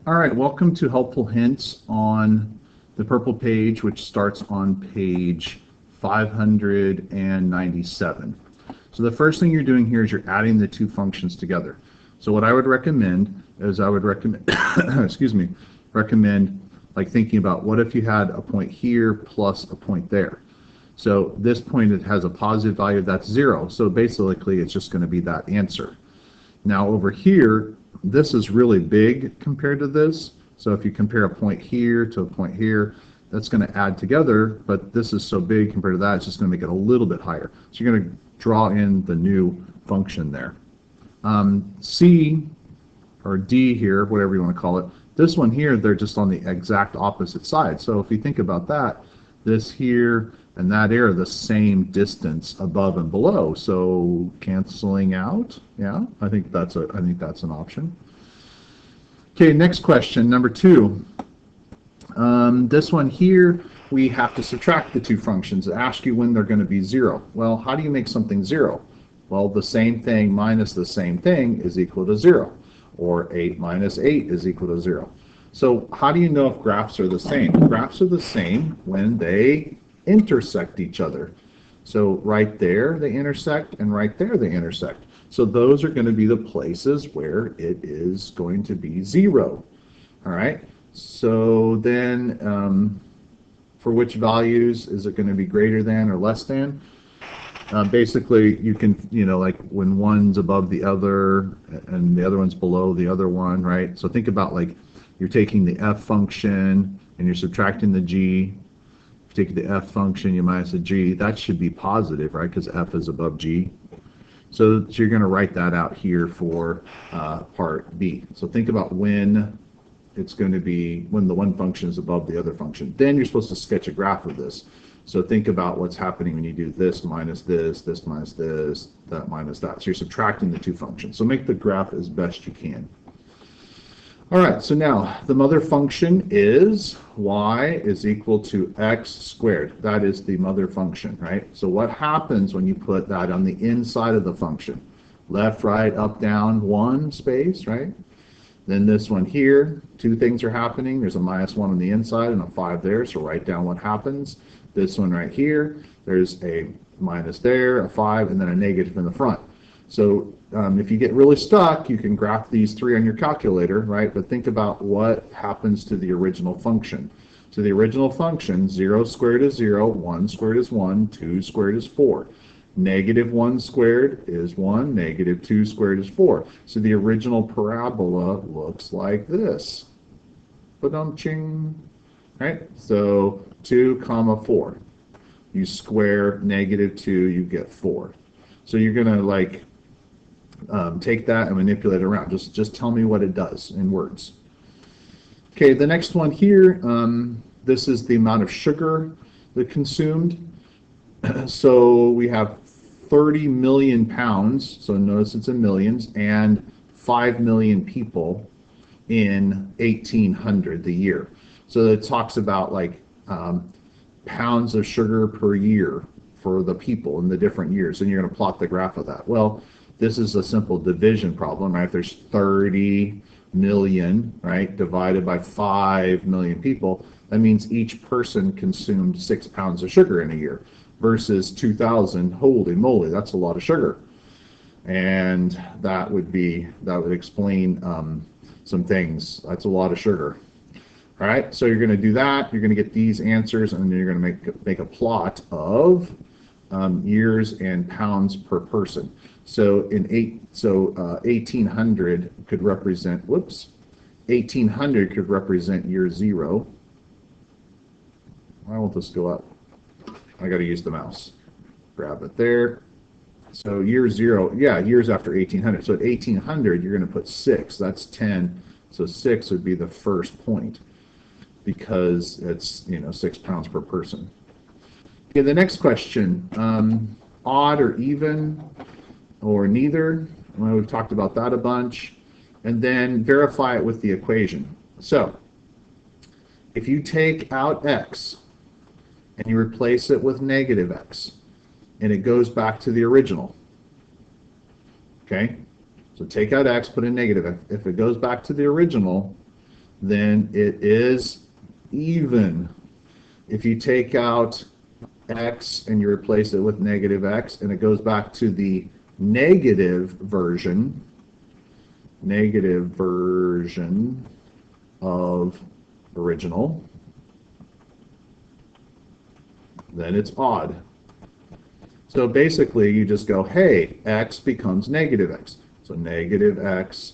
All right, welcome to Helpful Hints on the purple page, which starts on page 597. So the first thing you're doing here is you're adding the two functions together. So what I would recommend is excuse me, recommend like thinking about what if you had a point here plus a point there. So this point, it has a positive value, that's 0. So basically it's just going to be that answer. Now over here, this is really big compared to this. So if you compare a point here to a point here, that's going to add together, but this is so big compared to that, it's just going to make it a little bit higher. So you're going to draw in the new function there. C, or D here, whatever you want to call it, this one here, they're just on the exact opposite side. So if you think about that, this here and that are the same distance above and below. So canceling out, yeah, I think that's an option. Okay, next question, number 2. This one here, we have to subtract the two functions. It asks you when they're going to be 0. Well, how do you make something 0? Well, the same thing minus the same thing is equal to 0, or 8 minus 8 is equal to 0. So how do you know if graphs are the same? Graphs are the same when they intersect each other. So right there they intersect, and right there they intersect. So those are going to be the places where it is going to be 0. All right. So then for which values is it going to be greater than or less than? Basically, you can, like when one's above the other and the other one's below the other one, right? So think about like you're taking the f function and you're subtracting the g. If you take the f function, you minus the g, that should be positive, right? Because f is above g. So you're going to write that out here for part B. So think about when it's going to be when the one function is above the other function. Then you're supposed to sketch a graph of this. So think about what's happening when you do this minus this, this minus this, that minus that. So you're subtracting the two functions. So make the graph as best you can. All right, so now the mother function is y is equal to x squared. That is the mother function, right? So what happens when you put that on the inside of the function? Left, right, up, down, one space, right? Then this one here, two things are happening. There's a -1 on the inside and a 5 there, so write down what happens. This one right here, there's a minus there, a 5, and then a negative in the front. So if you get really stuck, you can graph these 3 on your calculator, right? But think about what happens to the original function. So the original function, 0 squared is 0, 1 squared is 1, 2 squared is 4. -1 squared is 1, -2 squared is 4. So the original parabola looks like this. Ba-dum-ching. Right? So 2 comma 4. You square -2, you get 4. So you're going to like take that and manipulate it around. Just tell me what it does in words. Okay, the next one here, this is the amount of sugar that consumed. So we have 30 million pounds, so notice it's in millions, and 5 million people in 1800, the year. So it talks about like pounds of sugar per year for the people in the different years, and you're going to plot the graph of that. Well, this is a simple division problem, right? If there's 30 million, right, divided by 5 million people, that means each person consumed 6 pounds of sugar in a year versus 2,000. Holy moly, that's a lot of sugar. And that would explain some things. That's a lot of sugar. All right, so you're going to do that. You're going to get these answers, and then you're going to make a plot of years and pounds per person. So 1800 could represent. 1800 could represent year 0. Why won't this go up? I got to use the mouse. Grab it there. So year 0, yeah, years after 1800. So at 1800, you're going to put 6. That's 10. So 6 would be the first point because it's 6 pounds per person. Okay, the next question, odd or even or neither. Well, we've talked about that a bunch. And then verify it with the equation. So if you take out x and you replace it with -x, and it goes back to the original. Okay, so take out x, put in negative. If it goes back to the original, then it is even. If you take out x and you replace it with negative x, and it goes back to the negative version of original, then it's odd. So basically you just go, hey, x becomes negative x. So negative x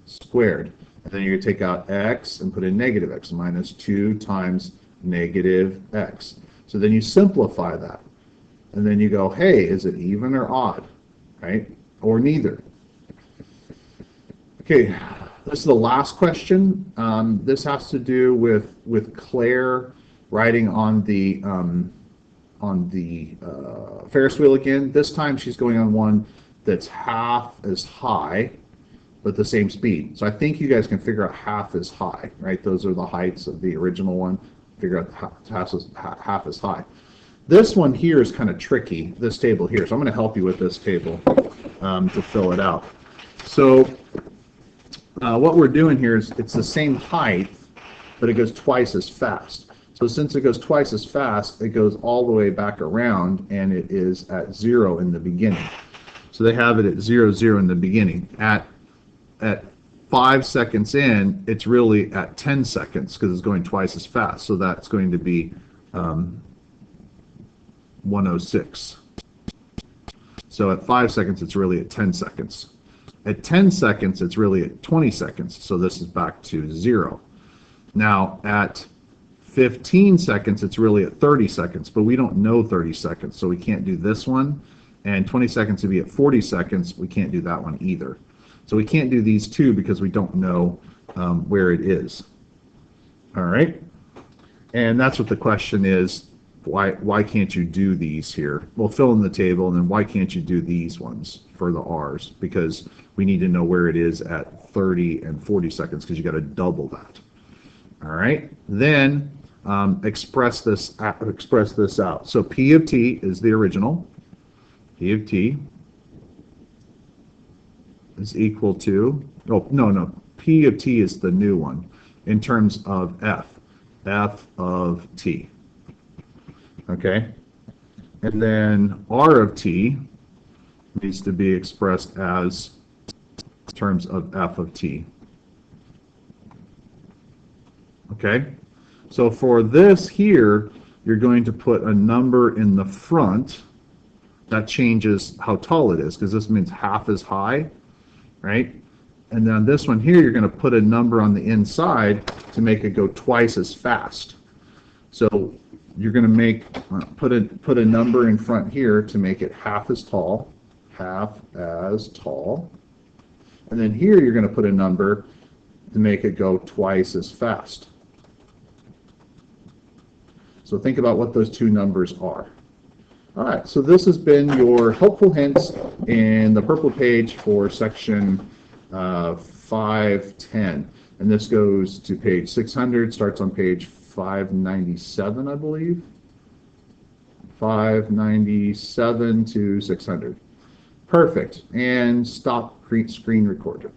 squared. And then you take out x and put in negative x, minus 2 times negative x. So then you simplify that. And then you go, hey, is it even or odd? Right? Or neither. Okay, this is the last question. This has to do with Claire riding on the Ferris wheel again. This time she's going on one that's half as high, but the same speed. So I think you guys can figure out half as high, right? Those are the heights of the original one. Figure out half as high. This one here is kind of tricky, this table here. So I'm going to help you with this table to fill it out. So what we're doing here is it's the same height, but it goes twice as fast. So since it goes twice as fast, it goes all the way back around, and it is at 0 in the beginning. So they have it at 0, 0 in the beginning. At 5 seconds in, it's really at 10 seconds because it's going twice as fast. So that's going to be 106. So at 5 seconds, it's really at 10 seconds. At 10 seconds, it's really at 20 seconds. So this is back to 0. Now at 15 seconds, it's really at 30 seconds, but we don't know 30 seconds, so we can't do this one. And 20 seconds would be at 40 seconds. We can't do that one either. So we can't do these two because we don't know where it is. All right? And that's what the question is. Why can't you do these here? We'll fill in the table, and then why can't you do these ones for the R's? Because we need to know where it is at 30 and 40 seconds because you got to double that. All right? Then express this out. So P of t is the original. P of t is equal to, P of t is the new one in terms of f of t. Okay? And then R of t needs to be expressed as terms of f of t. Okay? So for this here, you're going to put a number in the front. That changes how tall it is, because this means half as high, right? And then this one here, you're going to put a number on the inside to make it go twice as fast. So you're going to put a number in front here to make it half as tall. And then here you're going to put a number to make it go twice as fast. So think about what those two numbers are. All right, so this has been your helpful hints in the purple page for section 510. And this goes to page 600, starts on page 597, I believe. 597 to 600. Perfect. And stop screen recorder.